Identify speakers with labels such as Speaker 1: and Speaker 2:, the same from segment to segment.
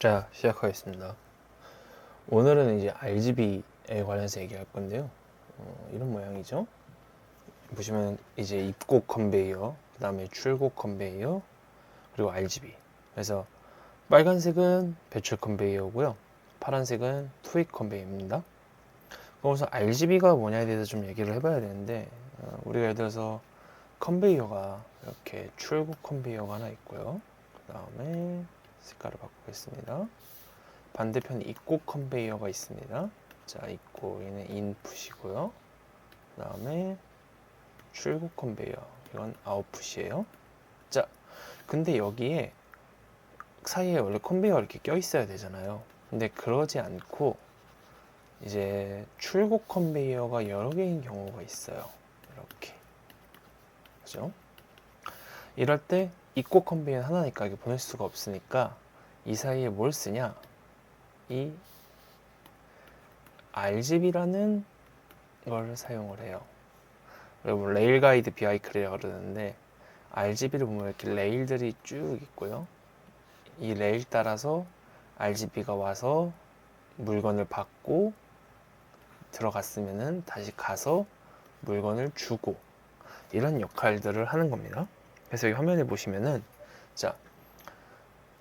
Speaker 1: 자, 시작하겠습니다. 오늘은 이제 RGB에 관련해서 얘기할 건데요. 이런 모양이죠. 보시면 이제 입곡 컨베이어, 그 다음에 출곡 컨베이어, 그리고 RGB. 그래서 빨간색은 배출 컨베이어고요. 파란색은 투입 컨베이어입니다. 그래서 RGB가 뭐냐에 대해서 좀 얘기를 해봐야 되는데, 우리가 예를 들어서 컨베이어가 이렇게 출곡 컨베이어가 하나 있고요. 그 다음에 색깔을 바꾸겠습니다. 반대편에 입곡 컨베이어가 있습니다. 자, 입고 얘는 인풋이고요. 그 다음에 출곡 컨베이어, 이건 아웃풋이에요. 자, 근데 여기에 사이에 원래 컨베이어가 이렇게 껴 있어야 되잖아요. 근데 그러지 않고 이제 출곡 컨베이어가 여러 개인 경우가 있어요. 이렇게, 그죠? 이럴 때 입곡 컨베이어 하나니까 이게 보낼 수가 없으니까 이 사이에 뭘 쓰냐? 이 RGB라는 걸 사용을 해요. 그리고 레일 가이드 비하이클이라고 그러는데 RGB를 보면 이렇게 레일들이 쭉 있고요. 이 레일 따라서 RGB가 와서 물건을 받고 들어갔으면은 다시 가서 물건을 주고 이런 역할들을 하는 겁니다. 그래서 이 화면에 보시면은 자,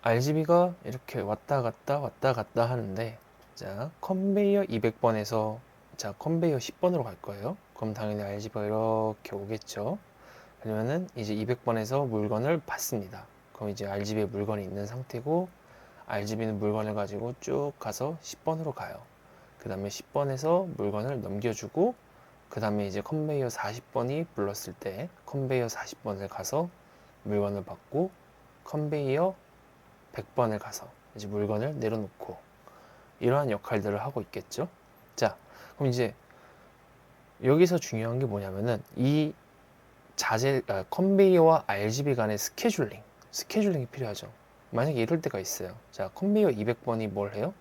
Speaker 1: RGB가 이렇게 왔다 갔다 하는데 자, 컨베이어 200번에서 자, 컨베이어 10번으로 갈 거예요. 그럼 당연히 RGB가 이렇게 오겠죠. 그러면은 이제 200번에서 물건을 받습니다. 그럼 이제 RGB에 물건이 있는 상태고 RGB는 물건을 가지고 쭉 가서 10번으로 가요. 그 다음에 10번에서 물건을 넘겨주고 그 다음에 이제 컨베이어 40번이 불렀을 때 컨베이어 40번을 가서 물건을 받고 컨베이어 100번을 가서 이제 물건을 내려놓고 이러한 역할들을 하고 있겠죠. 자, 그럼 이제 여기서 중요한 게 뭐냐면은 이 컨베이어와 RGB 간의 스케줄링이 필요하죠. 만약에 이럴 때가 있어요. 자, 컨베이어 200번이 뭘 해요?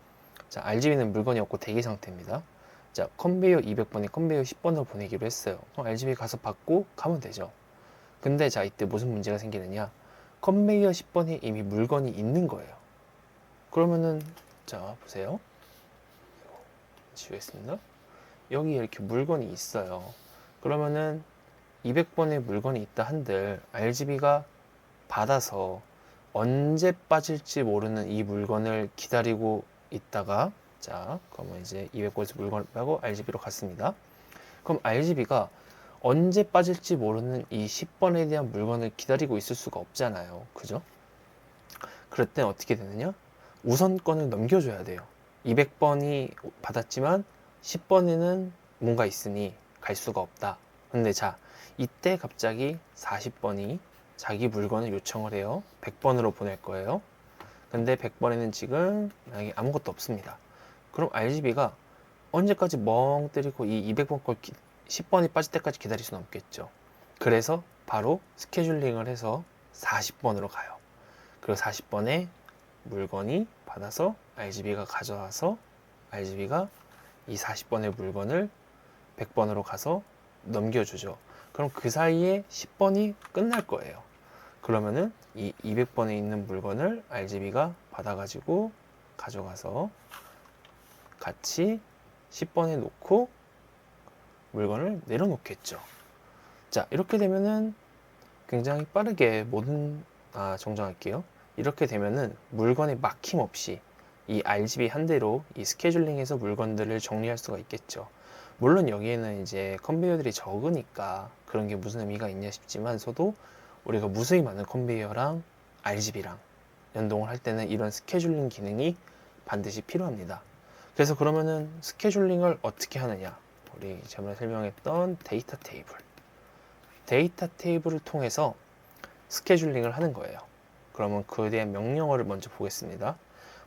Speaker 1: 자, RGB는 물건이 없고 대기 상태입니다. 자, 컨베이어 200번이 컨베이어 10번으로 보내기로 했어요. 그럼 RGB 가서 받고 가면 되죠. 근데 자, 이때 무슨 문제가 생기느냐? 컨베이어 10번에 이미 물건이 있는 거예요. 그러면은 자, 보세요. 지우겠습니다. 여기 이렇게 물건이 있어요. 그러면은 200번의 물건이 있다 한들 RGB가 받아서 언제 빠질지 모르는 이 물건을 기다리고 있다가 자, 그러면 이제 200번에서 물건을 빼고 RGB로 갔습니다. 그럼 RGB가 언제 빠질지 모르는 이 10번에 대한 물건을 기다리고 있을 수가 없잖아요. 그죠? 그럴 땐 어떻게 되느냐? 우선권을 넘겨줘야 돼요. 200번이 받았지만 10번에는 뭔가 있으니 갈 수가 없다. 근데 자, 이때 갑자기 40번이 자기 물건을 요청을 해요. 100번으로 보낼 거예요. 근데 100번에는 지금 만약에 아무것도 없습니다. 그럼 RGB가 언제까지 멍 때리고 이 200번 걸 10번이 빠질 때까지 기다릴 수는 없겠죠. 그래서 바로 스케줄링을 해서 40번으로 가요. 그리고 40번에 물건이 받아서 RGB가 가져와서 RGB가 이 40번의 물건을 100번으로 가서 넘겨주죠. 그럼 그 사이에 10번이 끝날 거예요. 그러면은 이 200번에 있는 물건을 RGB가 받아가지고 가져가서 같이 10번에 놓고 물건을 내려놓겠죠. 자, 이렇게 되면은 굉장히 빠르게 정정할게요. 이렇게 되면은 물건에 막힘 없이 이 RGB 한 대로 이 스케줄링에서 물건들을 정리할 수가 있겠죠. 물론 여기에는 이제 컨베이어들이 적으니까 그런 게 무슨 의미가 있냐 싶지만서도 우리가 무수히 많은 컨베이어랑 RGB랑 연동을 할 때는 이런 스케줄링 기능이 반드시 필요합니다. 그래서 그러면은 스케줄링을 어떻게 하느냐? 우리 전에 설명했던 데이터 테이블을 통해서 스케줄링을 하는 거예요. 그러면 그에 대한 명령어를 먼저 보겠습니다.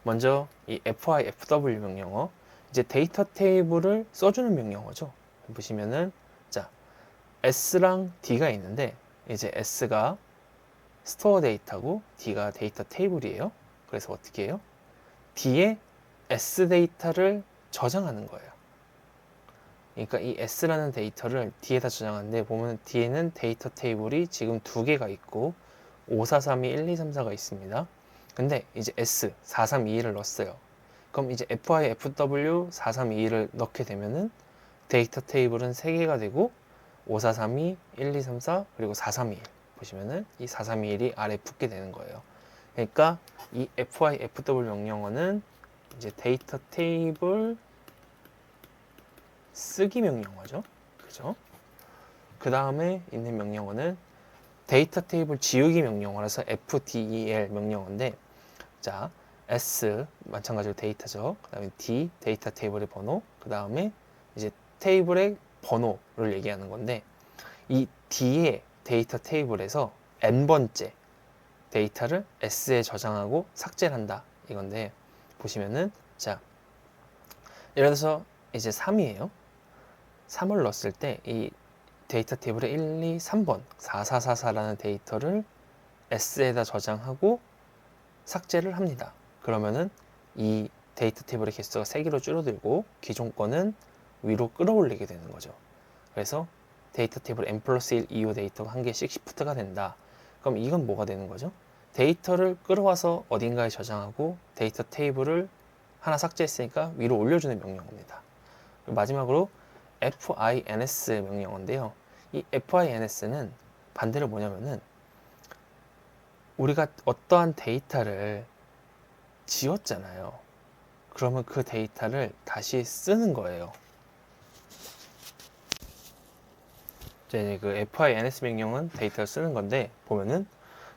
Speaker 1: 먼저 이 FI, FW 명령어, 이제 데이터 테이블을 써주는 명령어죠. 보시면은 자, S랑 D가 있는데 이제 S가 스토어 데이터고 D가 데이터 테이블이에요. 그래서 어떻게 해요? D에 S 데이터를 저장하는 거예요. 그러니까 이 S라는 데이터를 D에다 저장하는데 보면 D에는 데이터 테이블이 지금 두 개가 있고 5432, 1234가 있습니다. 근데 이제 S 4321을 넣었어요. 그럼 이제 FI, FW 4321을 넣게 되면은 데이터 테이블은 3개가 되고 5432, 1234 그리고 4321 보시면은 이 4321이 아래 붙게 되는 거예요. 그러니까 이 FI, FW 명령어는 이제 데이터 테이블 쓰기 명령어죠. 그죠? 그 다음에 있는 명령어는 데이터 테이블 지우기 명령어라서 FDEL 명령어인데, 자, S 마찬가지로 데이터죠. 그 다음에 D 데이터 테이블의 번호, 그 다음에 이제 테이블의 번호를 얘기하는 건데, 이 D의 데이터 테이블에서 n번째 데이터를 S에 저장하고 삭제를 한다 이건데, 보시면은 자, 예를 들어서 이제 3이에요. 3을 넣었을 때 이 데이터 테이블에 1, 2, 3번 4444라는 데이터를 S에다 저장하고 삭제를 합니다. 그러면은 이 데이터 테이블의 개수가 3개로 줄어들고 기존 거는 위로 끌어올리게 되는 거죠. 그래서 데이터 테이블 n 플러스 1 이후 데이터가 한 개씩 시프트가 된다. 그럼 이건 뭐가 되는 거죠? 데이터를 끌어와서 어딘가에 저장하고 데이터 테이블을 하나 삭제했으니까 위로 올려주는 명령어입니다. 마지막으로 FINS 명령어인데요. 이 FINS는 반대로 뭐냐면은 우리가 어떠한 데이터를 지웠잖아요. 그러면 그 데이터를 다시 쓰는 거예요. 이제 그 FINS 명령은 데이터를 쓰는 건데, 보면은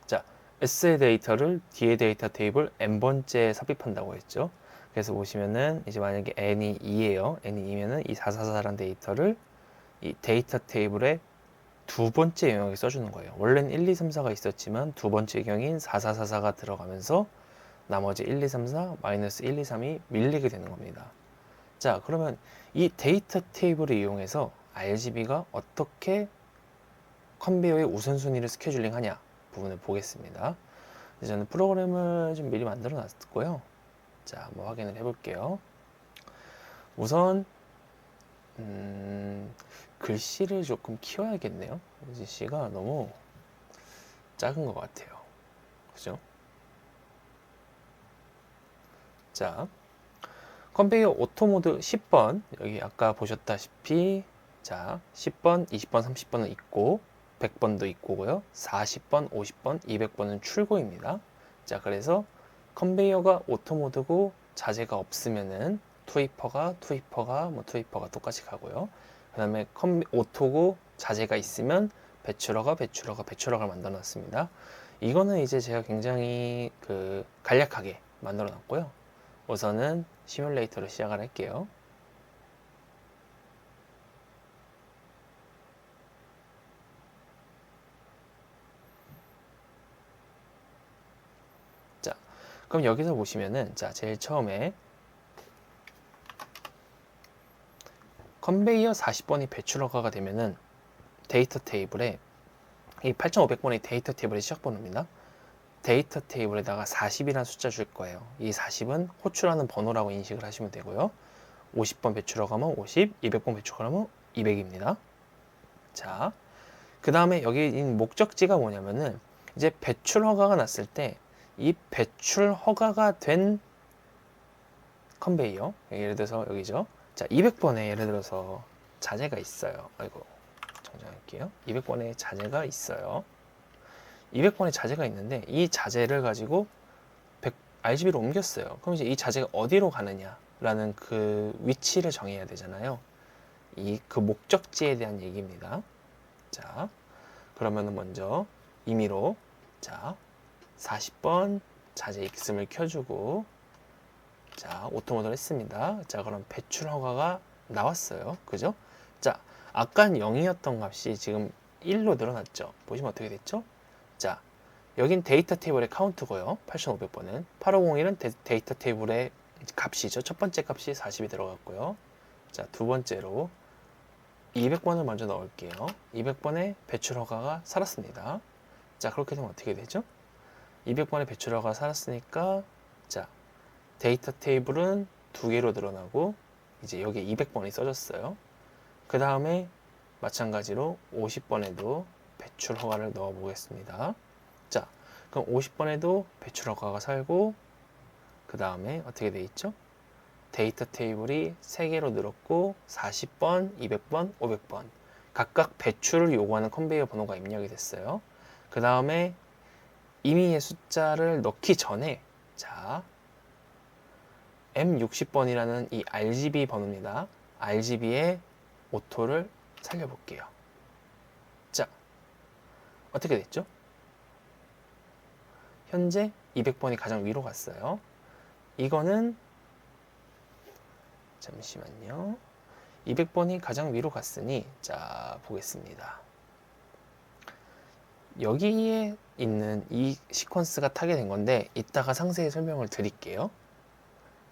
Speaker 1: 자, S의 데이터를 D의 데이터 테이블 n번째 삽입한다고 했죠. 그래서 보시면은 이제 만약에 n이 2예요. n이 2면은 이 444라는 데이터를 이 데이터 테이블에 두 번째 영역에 써주는 거예요. 원래는 1, 2, 3, 4가 있었지만 두 번째 영역인 4444가 들어가면서 나머지 1, 2, 3, 4, 마이너스 1, 2, 3이 밀리게 되는 겁니다. 자, 그러면 이 데이터 테이블을 이용해서 RGB가 어떻게 컨베이어의 우선순위를 스케줄링 하냐 부분을 보겠습니다. 저는 프로그램을 좀 미리 만들어 놨고요. 자, 한번 확인을 해 볼게요. 우선 글씨를 조금 키워야겠네요. 글씨가 너무 작은 것 같아요. 그죠? 자, 컨베이어 오토 모드 10번 여기 아까 보셨다시피 자 10번, 20번, 30번은 있고 100번도 있고요. 40번, 50번, 200번은 출고입니다. 자, 그래서 컨베이어가 오토 모드고 자재가 없으면은 투입퍼가 똑같이 가고요. 그 다음에 오토고 자재가 있으면 배출러가 만들어 놨습니다. 이거는 이제 제가 굉장히 간략하게 만들어 놨고요. 우선은 시뮬레이터로 시작을 할게요. 자, 그럼 여기서 보시면은 자, 제일 처음에 컨베이어 40번이 배출허가가 되면은 데이터 테이블에 이 8500번의 데이터 테이블의 시작번호입니다. 데이터 테이블에다가 40이라는 숫자 줄 거예요. 이 40은 호출하는 번호라고 인식을 하시면 되고요. 50번 배출허가면 50, 200번 배출허가면 200입니다. 자, 그 다음에 여기 있는 목적지가 뭐냐면은 이제 배출 허가가 났을 때 이 배출 허가가 된 컨베이어, 예를 들어서 여기죠. 자, 200번에 예를 들어서 자재가 있어요. 아이고, 정정할게요. 200번에 자재가 있어요. 200번의 자재가 있는데 이 자재를 가지고 RGB로 옮겼어요. 그럼 이제 이 자재가 어디로 가느냐라는 그 위치를 정해야 되잖아요. 그 목적지에 대한 얘기입니다. 자, 그러면은 먼저 임의로 자 40번 자재 익음을 켜주고 자 오토모드를 했습니다. 자, 그럼 배출 허가가 나왔어요. 그죠? 자, 아까 0이었던 값이 지금 1로 늘어났죠. 보시면 어떻게 됐죠? 자, 여긴 데이터 테이블의 카운트고요. 8500번은 8501은 데이터 테이블의 값이죠. 첫 번째 값이 40이 들어갔고요. 자, 두 번째로 200번을 먼저 넣을게요. 200번의 배출 허가가 살았습니다. 자, 그렇게 되면 어떻게 되죠? 200번의 배출 허가가 살았으니까 자, 데이터 테이블은 2개로 늘어나고 이제 여기에 200번이 써졌어요. 그 다음에 마찬가지로 50번에도 배출 허가를 넣어 보겠습니다. 자, 그럼 50번에도 배출 허가가 살고, 그 다음에 어떻게 돼 있죠? 데이터 테이블이 3개로 늘었고 40번, 200번, 500번 각각 배출을 요구하는 컨베이어 번호가 입력이 됐어요. 그 다음에 임의의 숫자를 넣기 전에 자 M60번이라는 이 RGB 번호입니다. RGB의 오토를 살려볼게요. 자, 어떻게 됐죠? 현재 200번이 가장 위로 갔어요. 이거는 잠시만요. 200번이 가장 위로 갔으니 자 보겠습니다. 여기에 있는 이 시퀀스가 타게 된 건데 이따가 상세히 설명을 드릴게요.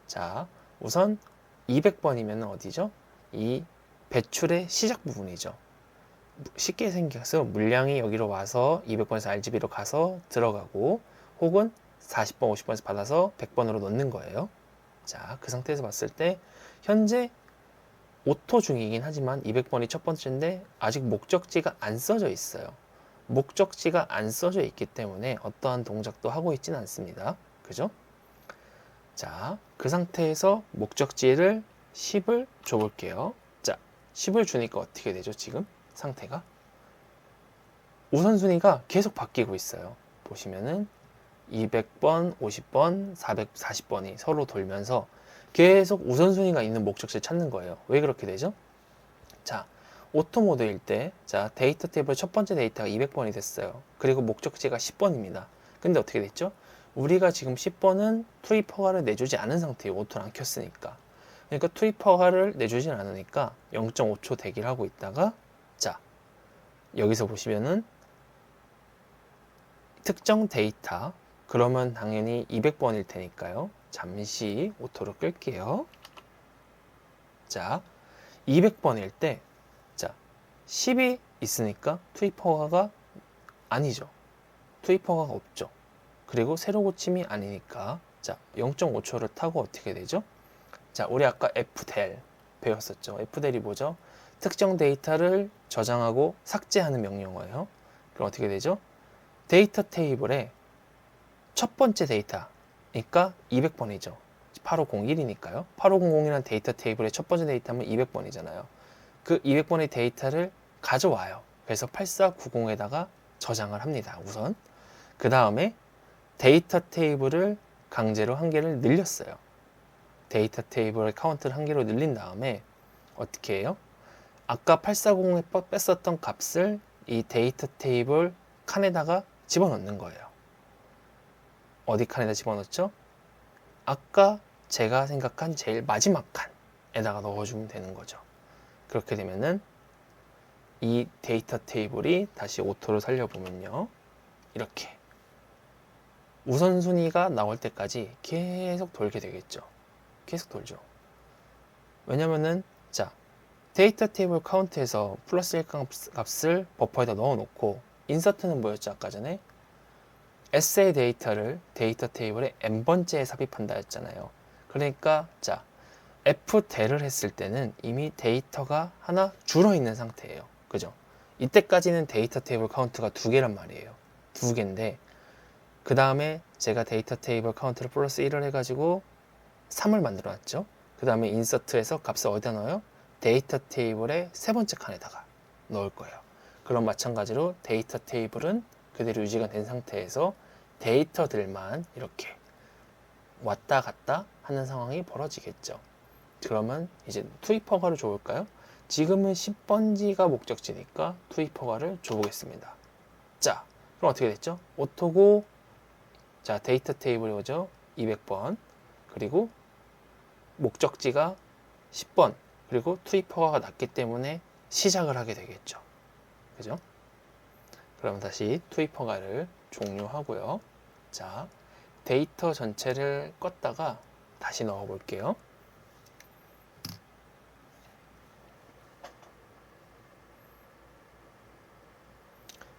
Speaker 1: 자 우선 200번이면 어디죠? 이 배출의 시작 부분이죠. 쉽게 생겨서 물량이 여기로 와서 200번에서 RGB로 가서 들어가고 혹은 40번, 50번에서 받아서 100번으로 넣는 거예요. 자, 그 상태에서 봤을 때 현재 오토 중이긴 하지만 200번이 첫 번째인데 아직 목적지가 안 써져 있어요. 목적지가 안 써져 있기 때문에 어떠한 동작도 하고 있지는 않습니다. 그죠? 자, 그 상태에서 목적지를 10을 줘볼게요. 자, 10을 주니까 어떻게 되죠? 지금 상태가 우선순위가 계속 바뀌고 있어요. 보시면은 200번, 50번, 440번이 서로 돌면서 계속 우선순위가 있는 목적지를 찾는 거예요. 왜 그렇게 되죠? 자, 오토 모드일 때, 자, 데이터 테이블 첫 번째 데이터가 200번이 됐어요. 그리고 목적지가 10번입니다. 근데 어떻게 됐죠? 우리가 지금 10번은 투입 허가를 내주지 않은 상태예요. 오토를 안 켰으니까. 그러니까 투입 허가를 내주진 않으니까 0.5초 대기를 하고 있다가, 자, 여기서 보시면은 특정 데이터, 그러면 당연히 200번일 테니까요. 잠시 오토로 끌게요. 자, 200번일 때, 자, 10이 있으니까 투입 허가가 아니죠. 투입 허가가 없죠. 그리고 새로 고침이 아니니까, 자, 0.5초를 타고 어떻게 되죠? 자, 우리 아까 fdel 배웠었죠. fdel이 뭐죠? 특정 데이터를 저장하고 삭제하는 명령어예요. 그럼 어떻게 되죠? 데이터 테이블에 첫 번째 데이터니까 200번이죠. 8501이니까요. 8500이라는 데이터 테이블의 첫 번째 데이터면 200번이잖아요. 그 200번의 데이터를 가져와요. 그래서 8490에다가 저장을 합니다. 우선. 그 다음에 데이터 테이블을 강제로 한 개를 늘렸어요. 데이터 테이블의 카운트를 한 개로 늘린 다음에 어떻게 해요? 아까 840에 뺐었던 값을 이 데이터 테이블 칸에다가 집어넣는 거예요. 어디 칸에다 집어넣죠? 아까 제가 생각한 제일 마지막 칸에다가 넣어주면 되는 거죠. 그렇게 되면은 이 데이터 테이블이 다시 오토로 살려보면요. 이렇게 우선순위가 나올 때까지 계속 돌게 되겠죠. 계속 돌죠. 왜냐면은 자 데이터 테이블 카운트에서 플러스 1 값을 버퍼에다 넣어놓고 인서트는 뭐였죠? 아까 전에 S의 데이터를 데이터 테이블에 n번째에 삽입한다 했잖아요. 그러니까 자 fdel을 했을 때는 이미 데이터가 하나 줄어있는 상태예요. 그죠? 이때까지는 데이터 테이블 카운트가 2개란 말이에요. 2개인데 그 다음에 제가 데이터 테이블 카운트를 플러스 1을 해가지고 3을 만들어 놨죠. 그 다음에 인서트에서 값을 어디다 넣어요? 데이터 테이블의 세 번째 칸에다가 넣을 거예요. 그럼 마찬가지로 데이터 테이블은 그대로 유지가 된 상태에서 데이터들만 이렇게 왔다 갔다 하는 상황이 벌어지겠죠. 그러면 이제 투입 허가를 줘볼까요? 지금은 10번지가 목적지니까 투입 허가를 줘보겠습니다. 자, 그럼 어떻게 됐죠? 오토고, 자, 데이터 테이블이 오죠? 200번. 그리고 목적지가 10번. 그리고 투입 허가가 났기 때문에 시작을 하게 되겠죠. 그죠? 그럼 다시 투입 허가를 종료하고요. 자, 데이터 전체를 껐다가 다시 넣어 볼게요.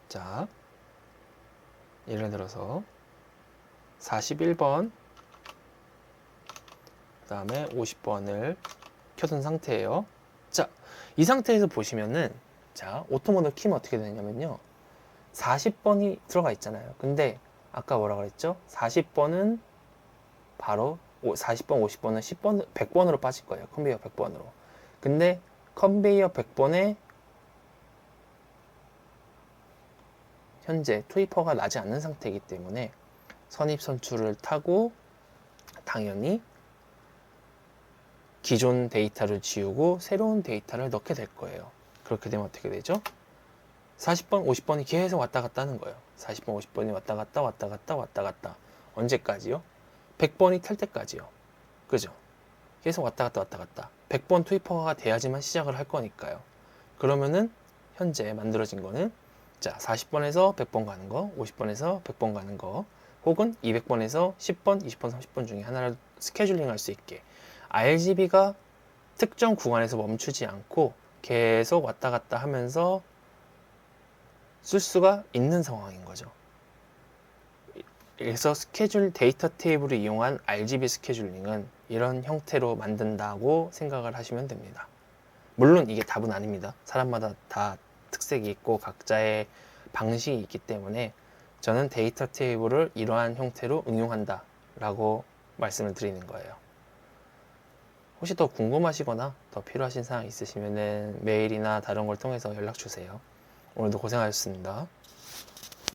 Speaker 1: 자, 예를 들어서 41번 그 다음에 50번을 켜둔 상태예요. 자, 이 상태에서 보시면은 자, 오토모드 키면 어떻게 되냐면요. 40번이 들어가 있잖아요. 근데 아까 뭐라 그랬죠? 40번은 바로 40번, 50번은 10번, 100번으로 빠질 거예요. 컨베이어 100번으로. 근데 컨베이어 100번에 현재 투입허가 나지 않는 상태이기 때문에 선입선출을 타고 당연히 기존 데이터를 지우고 새로운 데이터를 넣게 될 거예요. 그렇게 되면 어떻게 되죠? 40번, 50번이 계속 왔다 갔다 하는 거예요. 40번, 50번이 왔다 갔다 왔다 갔다 왔다 갔다. 언제까지요? 100번이 탈 때까지요. 그죠? 계속 왔다 갔다 왔다 갔다. 100번 투입허가가 돼야지만 시작을 할 거니까요. 그러면은 현재 만들어진 거는 자, 40번에서 100번 가는 거, 50번에서 100번 가는 거, 혹은 200번에서 10번, 20번, 30번 중에 하나를 스케줄링 할 수 있게 RGB가 특정 구간에서 멈추지 않고 계속 왔다 갔다 하면서 쓸 수가 있는 상황인 거죠. 그래서 스케줄 데이터 테이블을 이용한 RGB 스케줄링은 이런 형태로 만든다고 생각을 하시면 됩니다. 물론 이게 답은 아닙니다. 사람마다 다 특색이 있고 각자의 방식이 있기 때문에 저는 데이터 테이블을 이러한 형태로 응용한다 라고 말씀을 드리는 거예요. 혹시 더 궁금하시거나 더 필요하신 사항 있으시면 메일이나 다른 걸 통해서 연락 주세요. 오늘도 고생하셨습니다.